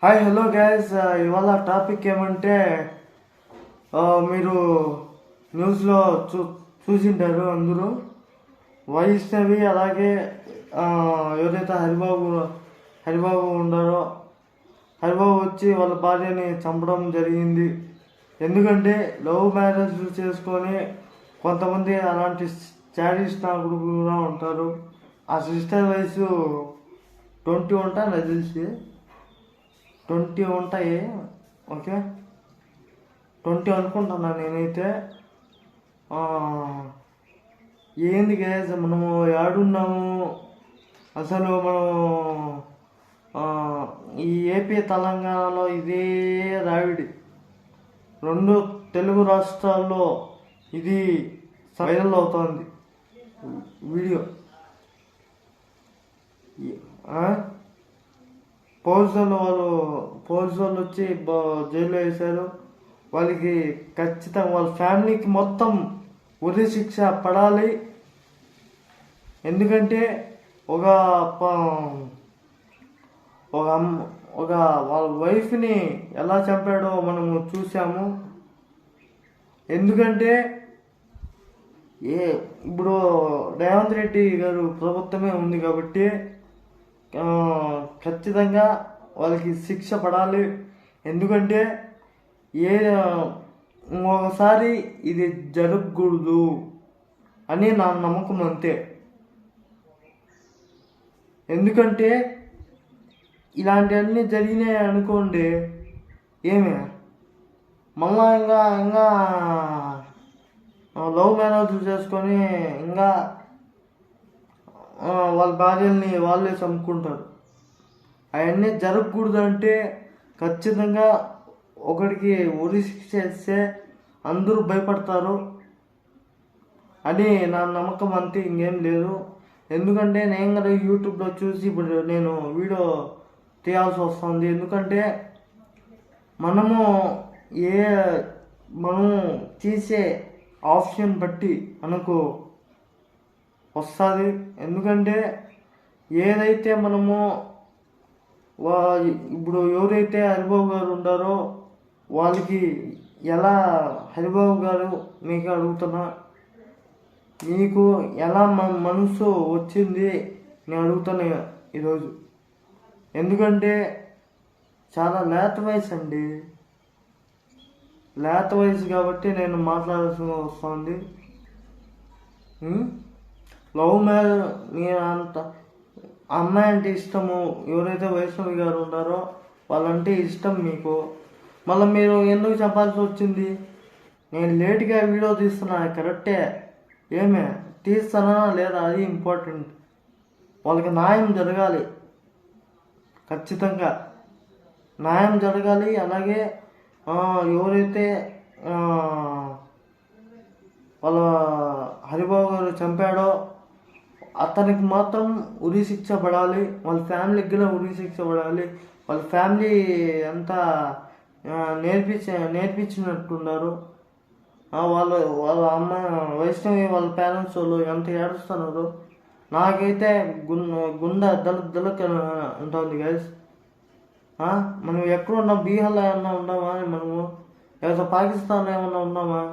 Hi hello guys, ఇవాళ topic ఏమంటే మీరు న్యూస్లో చూసింటారు అందరూ వైష్ణవి అలాగే ఎవరైతే హరిబాబు ఉన్నారో హరిబాబు వచ్చి వాళ్ళ భార్యని చంపడం జరిగింది. ఎందుకంటే లవ్ మ్యారేజ్ చేసుకొని కొంతమంది అలాంటి చారిస్ట్ నాకుడు కూడా ఉంటారు. ఆ సిస్టర్ వయసు 20 ఉంటా నాకు తెలిసి 20 ఉంటాయి. ఓకే, 20 అనుకుంటున్నా నేనైతే. ఏంది గైస్, మనము ఏడున్నాము అసలు? మనం ఈ ఏపీ తెలంగాణలో ఇదే రావిడి, రెండు తెలుగు రాష్ట్రాల్లో ఇది వైరల్ అవుతోంది వీడియో. పోలీసు వాళ్ళు వచ్చి జైల్లో వేశారు. వాళ్ళకి ఖచ్చితంగా వాళ్ళ ఫ్యామిలీకి మొత్తం ఉరి శిక్ష పడాలి. ఎందుకంటే ఒక ఒక వాళ్ళ వైఫ్ని ఎలా చంపాడో మనము చూసాము. ఎందుకంటే ఇప్పుడు రేవంత్ రెడ్డి గారు ప్రభుత్వమే ఉంది కాబట్టి ఖచ్చితంగా వాళ్ళకి శిక్ష పడాలి. ఎందుకంటే ఒకసారి ఇది జరగకూడదు అని నా నమ్మకం అంతే. ఎందుకంటే ఇలాంటివన్నీ జరిగినాయి అనుకోండి, ఏమి మళ్ళా ఇంకా లవ్ మ్యారేజ్ చేసుకొని ఇంకా వాళ్ళ భార్యల్ని వాళ్ళే చంపుకుంటారు. అవన్నీ జరగకూడదు అంటే ఖచ్చితంగా ఒకడికి ఉరి శిక్ష చేస్తే అందరూ భయపడతారు అని నా నమ్మకం అంతే, ఇంకేం లేదు. ఎందుకంటే నేను కదా యూట్యూబ్లో చూసి ఇప్పుడు నేను వీడియో తీయాల్సి వస్తుంది. ఎందుకంటే మనము మనం తీసే ఆప్షన్ బట్టి మనకు వస్తుంది. ఎందుకంటే ఏదైతే మనము ఇప్పుడు ఎవరైతే హరిబాబు గారు ఉంటారో వాళ్ళకి ఎలా, హరిబాబు గారు మీకు అడుగుతున్నా, మీకు ఎలా మనసు వచ్చింది నేను అడుగుతున్నా ఈరోజు. ఎందుకంటే చాలా లేత వయసు అండి, లేత వయసు కాబట్టి నేను మాట్లాడాల్సి వస్తుంది. లవ్ మ్యారేజ్, నేను అంత అమ్మాయి అంటే ఇష్టము, ఎవరైతే వైష్ణవి గారు ఉన్నారో వాళ్ళంటే ఇష్టం మీకు, మళ్ళీ మీరు ఎందుకు చెప్పాల్సి వచ్చింది? నేను లేట్గా వీడియో తీస్తున్నా, కరెక్టే, ఏమే తీస్తానా లేదా అది ఇంపార్టెంట్. వాళ్ళకి న్యాయం జరగాలి, ఖచ్చితంగా న్యాయం జరగాలి. అలాగే ఎవరైతే వాళ్ళ హరిబాబు గారు చంపాడో అతనికి మాత్రం ఉరి శిక్ష పడాలి. వాళ్ళ ఫ్యామిలీకి కూడా ఉరి శిక్ష పడాలి. వాళ్ళ ఫ్యామిలీ అంతా నేర్పించినట్టున్నారు. వాళ్ళ అమ్మ వైష్ణవి వాళ్ళ పేరెంట్స్ వాళ్ళు ఎంత ఏడుస్తున్నారు. నాకైతే గుండె దళక ఉంటుంది గైస్. మనం ఎక్కడున్నా, బీహార్లో ఏమన్నా ఉన్నామా మనము, లేదా పాకిస్తాన్లో ఏమన్నా ఉన్నామా?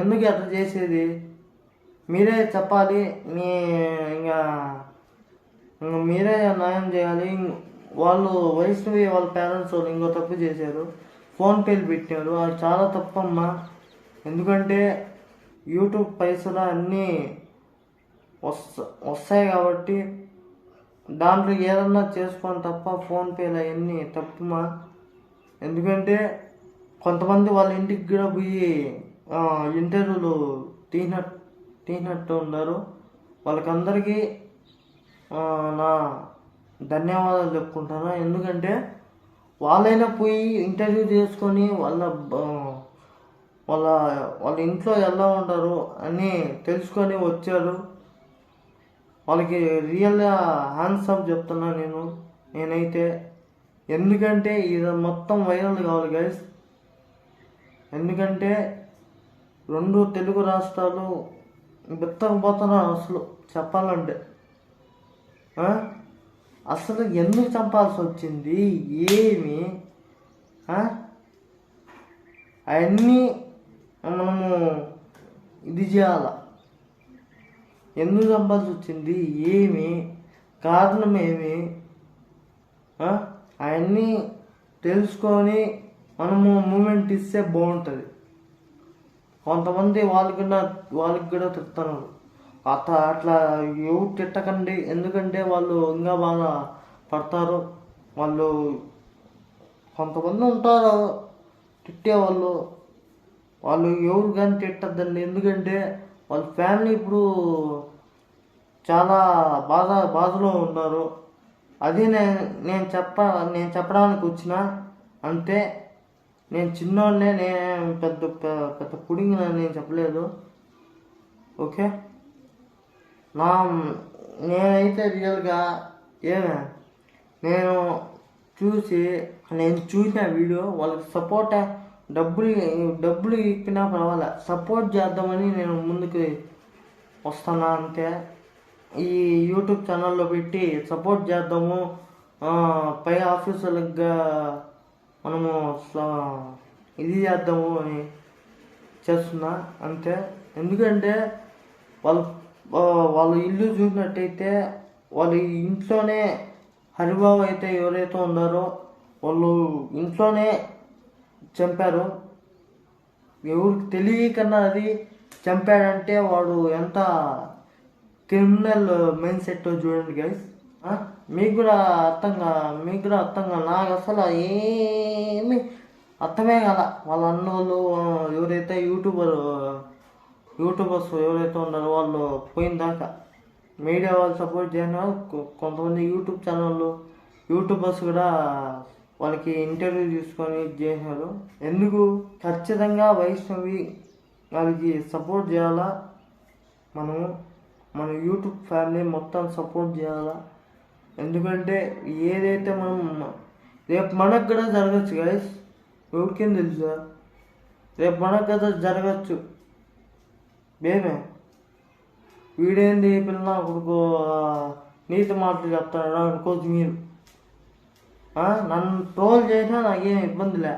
ఎందుకు అట్లా చేసేది? మీరే చెప్పాలి. ఇంకా మీరే న్యాయం చేయాలి. వాళ్ళు వైష్ణవి వాళ్ళ పేరెంట్స్ వాళ్ళు ఇంకో తప్పు చేశారు, ఫోన్పేలు పెట్టారు. అది చాలా తప్పమ్మా. ఎందుకంటే యూట్యూబ్ పైసలు అన్నీ వస్తాయి కాబట్టి దాంట్లో ఏదన్నా చేసుకొని తప్ప ఫోన్పేలు అవన్నీ తప్పుమా. ఎందుకంటే కొంతమంది వాళ్ళ ఇంటికి కూడా పోయి ఇంటర్వ్యూలు తీసినట్టు ఉన్నారు. వాళ్ళకందరికీ నా ధన్యవాదాలు చెప్పుకుంటాను. ఎందుకంటే వాళ్ళైనా పోయి ఇంటర్వ్యూ చేసుకొని వాళ్ళ ఇంట్లో ఎలా ఉంటారు అని తెలుసుకొని వచ్చారు. వాళ్ళకి రియల్గా హ్యాండ్స్ అప్ చెప్తున్నా నేనైతే. ఎందుకంటే ఇది మొత్తం వైరల్ కావాలి గైస్. ఎందుకంటే రెండు తెలుగు రాష్ట్రాలు బిత్తకపోతున్నారు అసలు చెప్పాలంటే. అసలు ఎందుకు చంపాల్సి వచ్చింది? ఏమి అవన్నీ మనము ఇది చేయాల. ఎందుకు చంపాల్సి వచ్చింది? ఏమి కారణం? ఏమి అవన్నీ తెలుసుకొని మనము మూమెంట్ ఇస్తే బాగుంటుంది. కొంతమంది వాళ్ళకి కూడా తిడుతున్నారు. అట్లా ఎవరు తిట్టకండి, ఎందుకంటే వాళ్ళు ఇంకా బాగా పడతారు. వాళ్ళు కొంతమంది ఉంటారు తిట్టేవాళ్ళు, వాళ్ళు ఎవరు కానీ తిట్టద్దండి. ఎందుకంటే వాళ్ళ ఫ్యామిలీ ఇప్పుడు చాలా బాధలో ఉన్నారు. అది నేను చెప్పడానికి వచ్చిన అంతే. నేను చిన్నోడినే, నేను పెద్ద పుడింగ్ నేను చెప్పలేదు. ఓకే, నేనైతే రియల్గా నేను చూసిన వీడియో వాళ్ళకి సపోర్ట్ డబ్బులు ఇప్పినా పర్వాలే, సపోర్ట్ చేద్దామని నేను ముందుకు వస్తానా అంతే. ఈ యూట్యూబ్ ఛానల్లో పెట్టి సపోర్ట్ చేద్దాము, పై ఆఫీసర్లుగా మనము ఇది చేద్దాము అని చేస్తున్నా అంతే. ఎందుకంటే వాళ్ళ ఇల్లు చూసినట్టయితే వాళ్ళ ఇంట్లోనే హరిబాబు అయితే ఎవరైతే ఉన్నారో వాళ్ళు ఇంట్లోనే చంపారు. ఎవరికి తెలియకన్నా అది చంపాడంటే వాడు ఎంత క్రిమినల్ మైండ్ సెట్ చూడండి గైస్. మీకు కూడా అర్థంగా నాకు అసలు ఏమీ అర్థమే కాల. వాళ్ళ అన్నోళ్ళు ఎవరైతే యూట్యూబర్స్ ఎవరైతే ఉన్నారో వాళ్ళు పోయిన దాకా మీడియా వాళ్ళు సపోర్ట్ చేయను. కొంతమంది యూట్యూబ్ ఛానళ్ళు యూట్యూబర్స్ కూడా వాళ్ళకి ఇంటర్వ్యూ తీసుకొని చేశారు. ఎందుకు? ఖచ్చితంగా వైష్ణవి వాళ్ళకి సపోర్ట్ చేయాలా. మన యూట్యూబ్ ఫ్యామిలీ మొత్తం సపోర్ట్ చేయాలా. ఎందుకంటే ఏదైతే రేపు మనకు కూడా జరగచ్చు గైస్, ఎవరికేం తెలుసా? రేపు మనకు కదా జరగచ్చు. వీడేంది పిల్ల కొడుకు నీతి మాటలు చెప్తాడు అనుకోవచ్చు మీరు. నన్ను ట్రోల్ చేసినా నాకేం ఇబ్బందిలే.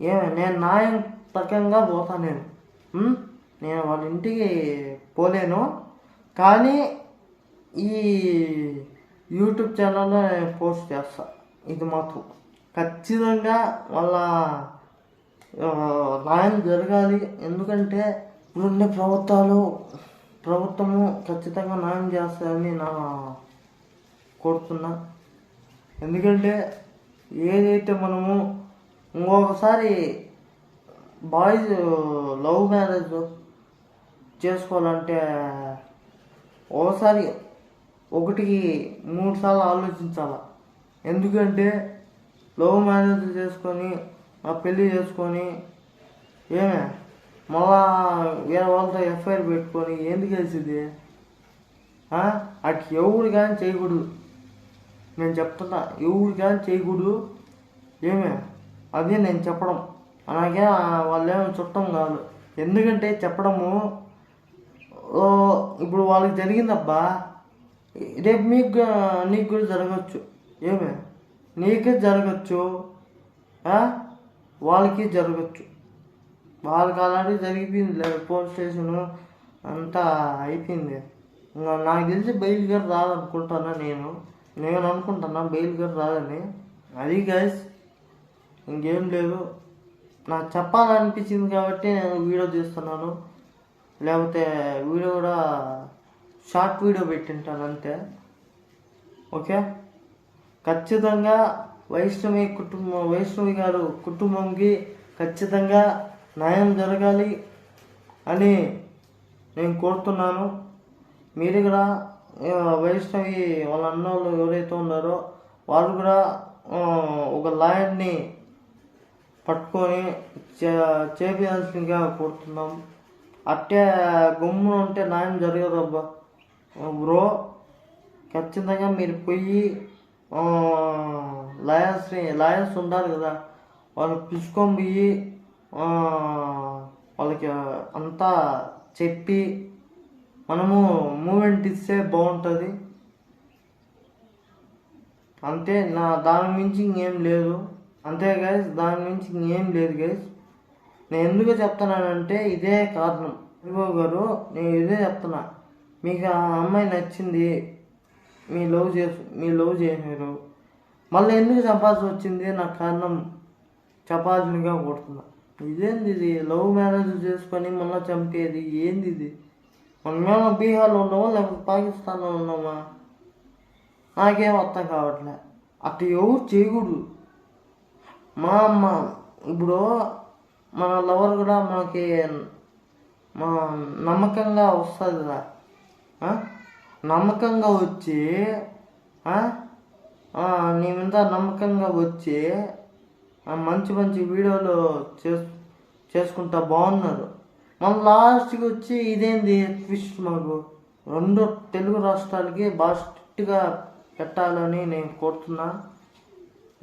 నేను న్యాయం తగ్గంగా పోతా. నేను వాళ్ళ ఇంటికి పోలేను, కానీ ఈ యూట్యూబ్ ఛానల్లో నేను పోస్ట్ చేస్తా. ఇది మాత్రం ఖచ్చితంగా వాళ్ళ న్యాయం జరగాలి. ఎందుకంటే ఇప్పుడుండే ప్రభుత్వము ఖచ్చితంగా న్యాయం చేస్తారని నా కోరుతున్నా. ఎందుకంటే ఏదైతే మనము ఇంకొకసారి బాయ్స్ లవ్ మ్యారేజ్ చేసుకోవాలంటే ఒకసారి 1-3 సార్లు ఆలోచించాల. ఎందుకంటే లవ్ మ్యారేజ్ చేసుకొని పెళ్ళి చేసుకొని మళ్ళా వేరే వాళ్ళతో ఎఫ్ఐఆర్ పెట్టుకొని ఎందుకు కలిసింది? అటు ఎవరు కానీ చేయకూడదు. నేను చెప్తున్నా, ఎవరు కానీ చేయకూడదు. అదే నేను చెప్పడం. అలాగే వాళ్ళేమో చుట్టం కాదు. ఎందుకంటే చెప్పడము ఇప్పుడు వాళ్ళకి జరిగిందబ్బా, రేపు నీకు కూడా జరగచ్చు. నీకే జరగచ్చు, వాళ్ళకి జరగచ్చు. వాళ్ళకి అలాంటి జరిగిపోయింది. పోలీస్ స్టేషను అంతా అయిపోయింది. నాకు తెలిసి బెయిల్ గారు రాదనుకుంటున్నా. నేను అనుకుంటున్నా బెయిల్ గారు రాదని. అది గైస్, ఇంకేం లేదు. నాకు చెప్పాలనిపించింది కాబట్టి నేను వీడియో తీస్తున్నాను. లేకపోతే వీడియో కూడా షార్ట్ వీడియో పెట్టింటాను అంతే. ఓకే, ఖచ్చితంగా వైష్ణవి గారు కుటుంబంకి ఖచ్చితంగా న్యాయం జరగాలి అని నేను కోరుతున్నాను. మీరు కూడా వైష్ణవి వాళ్ళ అన్నోళ్ళు ఎవరైతే ఉన్నారో వాళ్ళు కూడా ఒక లాయర్ని పట్టుకొని చేయాల్సిందిగా కోరుతున్నాం. అట్టే గుమ్మున ఉంటే న్యాయం జరగదబ్బా బ్రో. ఖచ్చితంగా మీరు పోయి లాయర్స్ ఉండాలి కదా, వాళ్ళు పిలుచుకొని పోయి వాళ్ళకి అంతా చెప్పి మనము మూమెంట్ ఇస్తే బాగుంటుంది. అంతే, దాని మించి ఇంకేం లేదు. అంతే గైస్, దాని మించి ఇంకేం లేదు గైస్. నేను ఎందుకు చెప్తున్నానంటే ఇదే కారణం. వివో గారు, నేను ఇదే చెప్తున్నా. మీకు ఆ అమ్మాయి నచ్చింది, మీ లవ్ చేసినారు, మళ్ళీ ఎందుకు చెప్పాల్సి వచ్చింది? నాకు కారణం చెప్పాల్సిందిగా కొడుతున్నా. ఇదేంది ఇది? లవ్ మ్యారేజ్ చేసుకొని మళ్ళీ చంపేది ఏంది ఇది? మనమేమో బీహార్లో ఉన్నామా లేకపోతే పాకిస్తాన్లో ఉన్నామా? నాకేం అర్థం కావట్లే. అట్లా ఎవరు చేయకూడదు. మా అమ్మ ఇప్పుడు మన లవర్ కూడా మనకి మా నమ్మకంగా వస్తుంది కదా, నమ్మకంగా వచ్చి నీ మీద నమ్మకంగా వచ్చి మంచి మంచి వీడియోలు చేసుకుంటా బాగున్నారు. మన లాస్ట్కి వచ్చి ఇదేంది ట్విస్ట్? మాకు 2 తెలుగు రాష్ట్రాలకి బాగా స్ట్రిక్ట్గా పెట్టాలని నేను కోరుతున్నా.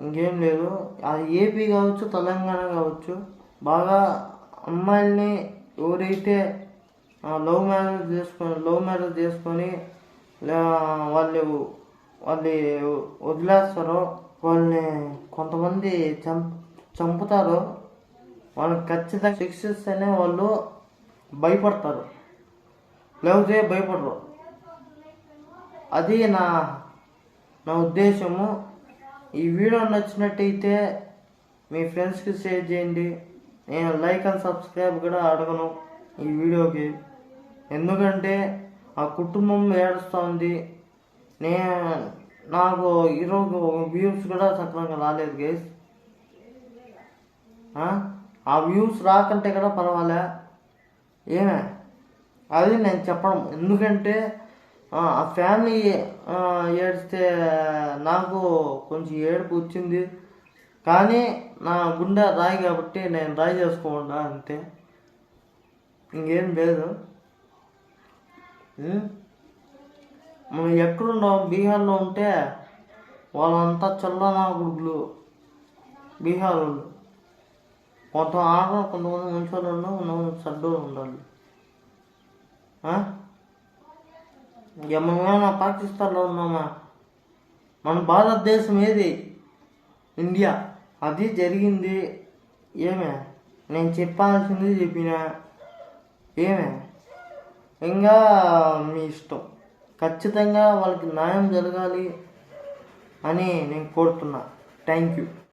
ఇంకేం లేదు. అది ఏపీ కావచ్చు, తెలంగాణ కావచ్చు, బాగా అమ్మాయిల్ని ఎవరైతే లవ్ మ్యారేజ్ చేసుకొని వాళ్ళు వదిలేస్తారో, వాళ్ళని కొంతమంది చంపుతారో, వాళ్ళకి ఖచ్చితంగా శిక్షిస్తేనే వాళ్ళు భయపడతారు, లేకపోతే భయపడరు. అది నా ఉద్దేశము. ఈ వీడియో నచ్చినట్టయితే మీ ఫ్రెండ్స్కి షేర్ చేయండి. నేను లైక్ అండ్ సబ్స్క్రైబ్ కూడా అడగను ఈ వీడియోకి, ఎందుకంటే ఆ కుటుంబం ఏడుస్తుంది. నాకు ఈరోజు వ్యూస్ కూడా సక్రమంగా రాలేదు గైస్. ఆ వ్యూస్ రాకంటే కూడా పర్వాలే, ఏమే అది నేను చెప్పడం. ఎందుకంటే ఆ ఫ్యామిలీ ఏడిస్తే నాకు కొంచెం ఏడుపు వచ్చింది, కానీ నా గుండె రాయి కాబట్టి నేను రాయి చేసుకోకుండా అంతే, ఇంకేం లేదు. మనం ఎక్కడున్నాం? బీహార్లో ఉంటే వాళ్ళంతా చల్లనా గుడుగులు బీహార్ వాళ్ళు. కొంతమంది మంచి వాళ్ళు ఉన్నారు, కొంతమంది చెడ్డోళ్ళు ఉండాలి. మనమేమన్నా పాకిస్తాన్లో ఉన్నామా? మన భారతదేశం ఏది? ఇండియా. అది జరిగింది. ఏమే నేను చెప్పాల్సింది చెప్పినా, ఏమే ఇంకా మీ ఇష్టం. ఖచ్చితంగా వాళ్ళకి న్యాయం జరగాలి అని నేను కోరుతున్నా. Thank you.